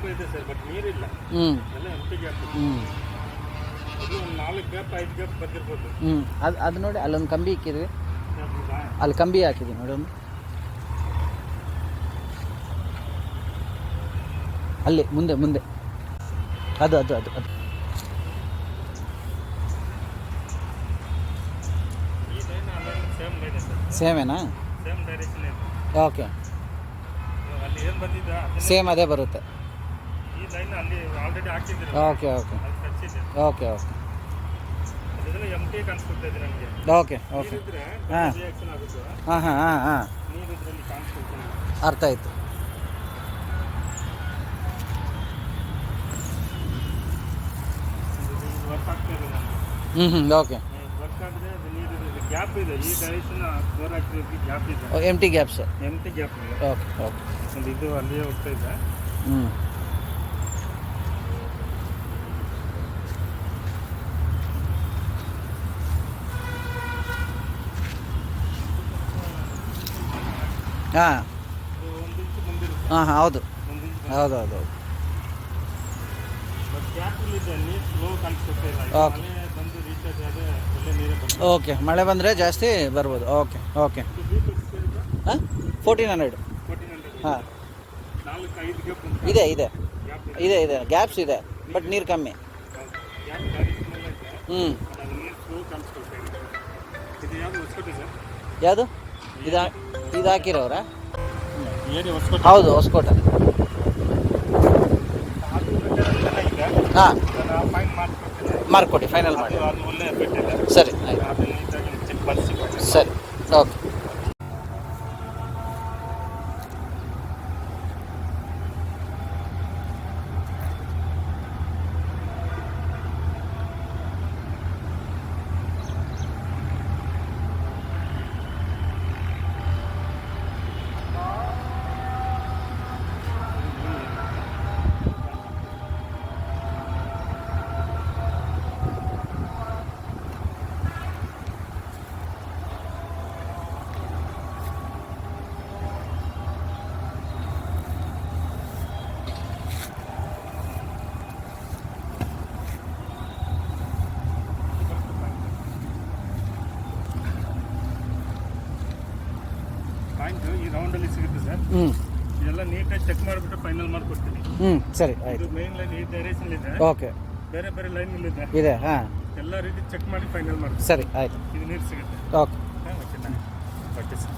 ತುಂಬ ಇದೆ sir, but ನೀರಿಲ್ಲ. ಹ್ಞೂ ಎಲ್ಲ ಎಂಟಿ ಗ್ಯಾಪ್. ಹ್ಞೂ ಅದು ಒಂದು 4 ಗ್ಯಾಪ್ 5 ಗ್ಯಾಪ್ ಬಂದಿರ್ಬೋದು. ಅದು ನೋಡಿ ಅಲ್ಲೊಂದು ಕಂಬಿ ಇಕ್ಕಿದ್ವಿ, ಅಲ್ಲಿ ಕಂಬಿ ಹಾಕಿದ್ವಿ ನೋಡಿ ಒಂದು, ಅಲ್ಲಿ ಮುಂದೆ ಮುಂದೆ ಅದು ಅದು ಅದು ಅದು ಈ ಲೈನ್ ಅಲ್ಲೆಲ್ಲ ಸೇಮ್ ಲೈನ್ ಇದೆ ಸರ್, ಸೇಮೇನಾ? ಸೇಮ್ ಡೈರೆಕ್ಷನ್ ಇದೆ. ಓಕೆ, ಅಲ್ಲಿ ಏನು ಬಂದಿದ್ದ ಸೇಮ್ ಅದೇ ಬರುತ್ತೆ. ಈ ಲೈನ್ ಅಲ್ಲಿ ಆಲ್ರೆಡಿ ಹಾಕಿದ್ದೀರಿ. ಓಕೆ ಓಕೆ ಅದು ಟಚ್ ಇದೆ. ಓಕೆ ಓಕೆ ಅದೆಲ್ಲ ಎಂಟಿ ಕಾಣಿಸ್ಕೊಳ್ತಾ ಇದೆ ನನಗೆ. ಓಕೆ ಓಕೆ ನೀರಿದ್ರೆ ಹಾಂ ರಿಯಾಕ್ಷನ್ ಆಗುತ್ತೆ. ಹಾಂ ಹಾಂ ಹಾಂ ಹಾಂ ನೀರಿದ್ರಲ್ಲಿ ಕಾಣಿಸ್ಕೊಳ್ತೀನಿ. ಅರ್ಥ ಆಯಿತು. ವರ್ಕ್ ಆಗ್ತಾ ಇದೆ ನನಗೆ. ಓಕೆ ವರ್ಕ್ ಆದರೆ ಅದು ನೀರಿದೆ, ಗ್ಯಾಪ್ ಇದೆ. ಈ ಡೈರೆಕ್ಷನ್ ಬೋರ್ ಹಾಕಿರೋದಕ್ಕೆ ಗ್ಯಾಪ್ ಇದೆ, ಎಂಟಿ ಗ್ಯಾಪ್ಸ್. ಎಂಟಿ ಗ್ಯಾಪ್ ಇದೆ. ಓಕೆ ಓಕೆ ಒಂದು ಇದು ಅಲ್ಲಿಯೇ ಹೋಗ್ತಾ ಇದೆ. ಹ್ಞೂ ಹಾಂ ಅದು 1 ಇಂಚ್ ಬಂದಿರುತ್ತೆ. ಹಾಂ ಹಾಂ ಹೌದು 1 ಇಂಚ್ ಹೌದು ಹೌದು ಹೌದು. ಬಟ್ ಗ್ಯಾಪಲ್ಲಿದೆ, ನೀರು ಸ್ಲೋ ಕಾಣಿಸ್ಕೊಳ್ತಾ ಇಲ್ಲ. ಓಕೆ. ಮಳೆ ಬಂದು ರೀಚಾರ್ಜ್ ಆದರೆ ಒಳ್ಳೆ ನೀರೇ ಬರ್ತದೆ. ಓಕೆ, ಮಳೆ ಬಂದರೆ ಜಾಸ್ತಿ ಬರ್ಬೋದು. ಓಕೆ ಓಕೆ ಇದು ಬೀಟ್ ಎಕ್ಸ್ಪೀರಿಯನ್ಸ್ ಹಾಂ 1400. 1400. ಹಾಂ 4-5 ಗ್ಯಾಪ್ ಉಂಟು. ಇದೆ ಇದೆ ಗ್ಯಾಪ್ ಇದೆ ಇದೆ ಗ್ಯಾಪ್ಸ್ ಇದೆ, ಬಟ್ ನೀರು ಕಮ್ಮಿ. ಗ್ಯಾಪ್ ಡೈರೆಕ್ಷನ್ ಎಲ್ಲ ಇದೆ. ಹ್ಞೂ ಅದು ನೀರು ಸ್ಲೋ ಕಾಣಿಸ್ಕೊಳ್ತಾ ಇದೆ. ಇದು ಯಾವುದು ಹೊಸಕೋಟೆ ಸರ್? ಯಾವುದು ಇದು ಹಾಕಿರೋರಾ? ಏರಿಯಾ ಹೊಸಕೋಟೆ. ಹೌದು ಹೊಸಕೋಟೆ. ಅದು ಮೆಟೀರಿಯಲ್ ಇದೆ. ಹಾಂ ನಾನು ಫೈನ್ ಮಾಡ್ಕೊಡ್ತೀನಿ. ಮಾರ್ಕೊಡಿ, ಫೈನಲ್ ಮಾಡಿ. ಅದು ಒಳ್ಳೆ ಎಫೆಕ್ಟ್ ಇದೆ. ಸರಿ ಆಯ್ತು, ಅದು ನೀಟಾಗಿ ಚೆಕ್ ಮಾಡಿಸಿ. ಸರಿ ಓಕೆ. ಪಾಯಿಂಟ್ ಈ ರೌಂಡಲ್ಲಿ ಸಿಗುತ್ತೆ ಸರ್. ಹ್ಞೂ ಇದೆಲ್ಲ ನೀಟಾಗಿ ಚೆಕ್ ಮಾಡಿಬಿಟ್ಟು ಫೈನಲ್ ಮಾಡ್ಕೊಡ್ತೀನಿ. ಸರಿ ಇದು ಆಯಿತು. ಮೇನ್ ಲೈನ್ ಈ ಡೈರೆಕ್ಷನ್ ಇದೆ, ಓಕೆ ಬೇರೆ ಬೇರೆ ಲೈನ್ ಇದೆ. ಇದೆ ಹಾಂ ಎಲ್ಲ ರೀತಿ ಚೆಕ್ ಮಾಡಿ ಫೈನಲ್ ಮಾಡ್ತೀನಿ. ಸರಿ ಆಯಿತು. ಇದು ನೀರು ಸಿಗುತ್ತೆ. ಓಕೆ ಹಾಂ ಓಕೆ. ಬಟ್ಟೆ ಸರ್.